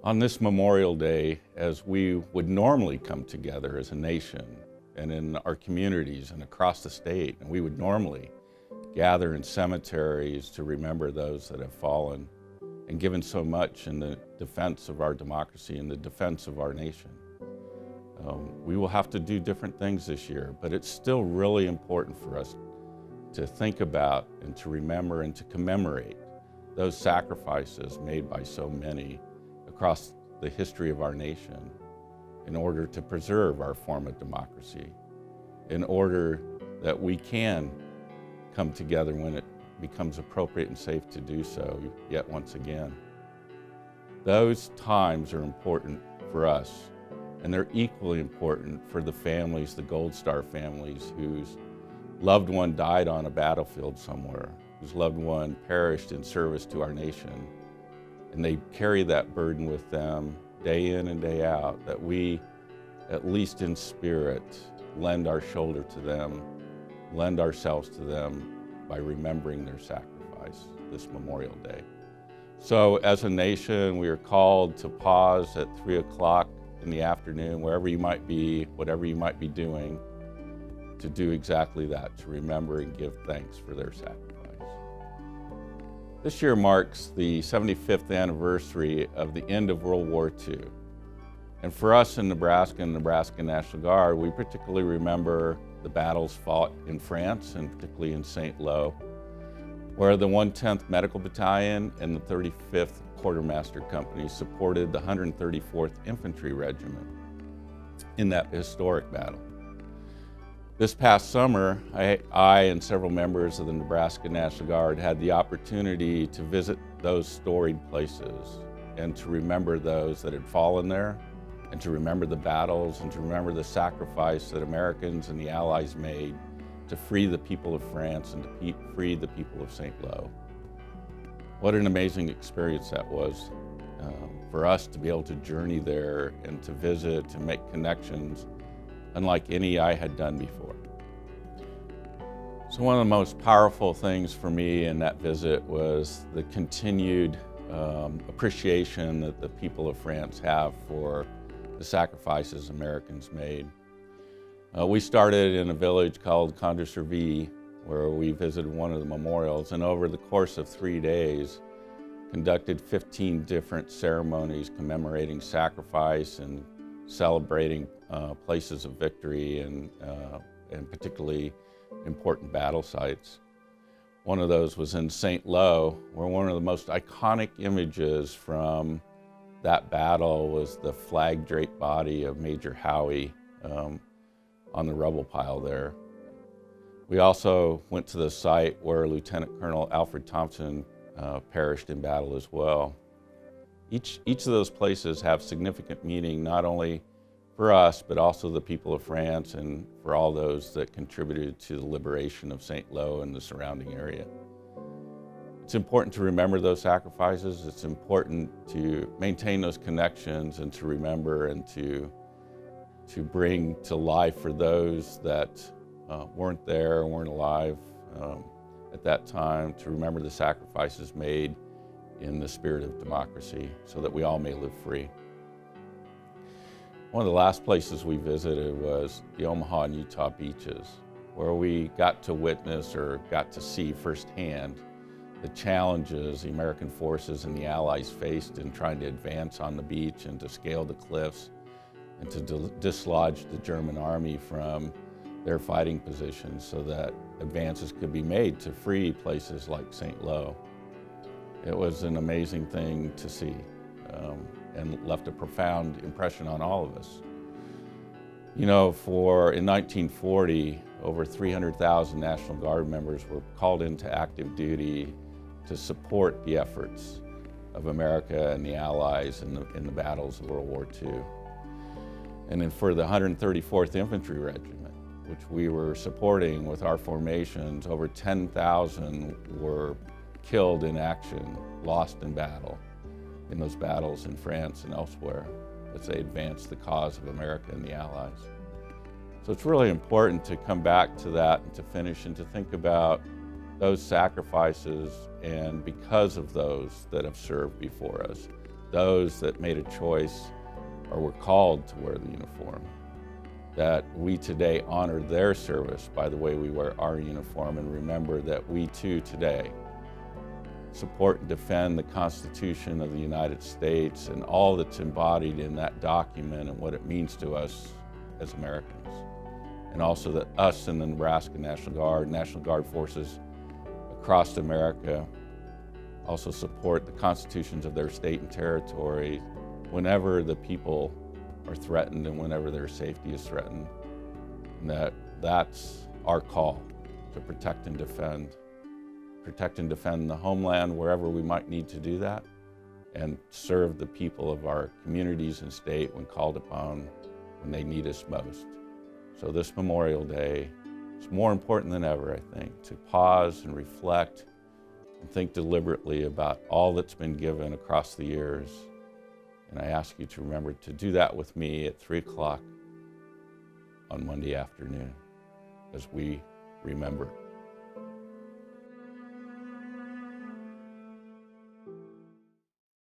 On this Memorial Day, as we would normally come together as a nation and in our communities and across the state, and we would normally gather in cemeteries to remember those that have fallen and given so much in the defense of our democracy and the defense of our nation. We will have to do different things this year, but it's still really important for us to think about and to remember and to commemorate those sacrifices made by so many across the history of our nation in order to preserve our form of democracy, in order that we can come together when it becomes appropriate and safe to do so yet once again. Those times are important for us, and they're equally important for the families, the Gold Star families, whose loved one died on a battlefield somewhere, whose loved one perished in service to our nation. And they carry that burden with them day in and day out, that we, at least in spirit, lend our shoulder to them, lend ourselves to them by remembering their sacrifice this Memorial Day. So as a nation, we are called to pause at 3 o'clock in the afternoon, wherever you might be, whatever you might be doing, to do exactly that, to remember and give thanks for their sacrifice. This year marks the 75th anniversary of the end of World War II. And for us in Nebraska and Nebraska National Guard, we particularly remember the battles fought in France, and particularly in St. Lo, where the 110th Medical Battalion and the 35th Quartermaster Company supported the 134th Infantry Regiment in that historic battle. This past summer, I and several members of the Nebraska National Guard had the opportunity to visit those storied places and to remember those that had fallen there, and to remember the battles and to remember the sacrifice that Americans and the Allies made to free the people of France and to free the people of St. Lo. What an amazing experience that was for us to be able to journey there and to visit, to make connections unlike any I had done before. So one of the most powerful things for me in that visit was the continued appreciation that the people of France have for the sacrifices Americans made. We started in a village called Condé-sur-Vie, where we visited one of the memorials, and over the course of 3 days, conducted 15 different ceremonies commemorating sacrifice and celebrating places of victory and particularly important battle sites. One of those was in St. Lo, where one of the most iconic images from that battle was the flag-draped body of Major Howie on the rubble pile there. We also went to the site where Lieutenant Colonel Alfred Thompson perished in battle as well. Each of those places have significant meaning, not only for us, but also the people of France and for all those that contributed to the liberation of St. Lo and the surrounding area. It's important to remember those sacrifices. It's important to maintain those connections and to remember and to bring to life for those that weren't there, weren't alive at that time, to remember the sacrifices made in the spirit of democracy so that we all may live free. One of the last places we visited was the Omaha and Utah beaches, where we got to witness or got to see firsthand the challenges the American forces and the Allies faced in trying to advance on the beach and to scale the cliffs and to dislodge the German army from their fighting positions so that advances could be made to free places like St. Lo. It was an amazing thing to see and left a profound impression on all of us. You know, in 1940, over 300,000 National Guard members were called into active duty to support the efforts of America and the Allies in the battles of World War II. And then for the 134th Infantry Regiment, which we were supporting with our formations, over 10,000 were killed in action, lost in battle, in those battles in France and elsewhere as they advanced the cause of America and the Allies. So it's really important to come back to that and to finish and to think about those sacrifices, and because of those that have served before us, those that made a choice or were called to wear the uniform, that we today honor their service by the way we wear our uniform, and remember that we too today support and defend the Constitution of the United States and all that's embodied in that document and what it means to us as Americans. And also that us in the Nebraska National Guard forces across America also support the constitutions of their state and territory whenever the people are threatened and whenever their safety is threatened. And that's our call, to protect and defend the homeland wherever we might need to do that, and serve the people of our communities and state when called upon, when they need us most. So this Memorial Day, it's more important than ever, I think, to pause and reflect and think deliberately about all that's been given across the years. And I ask you to remember to do that with me at 3 o'clock on Monday afternoon as we remember.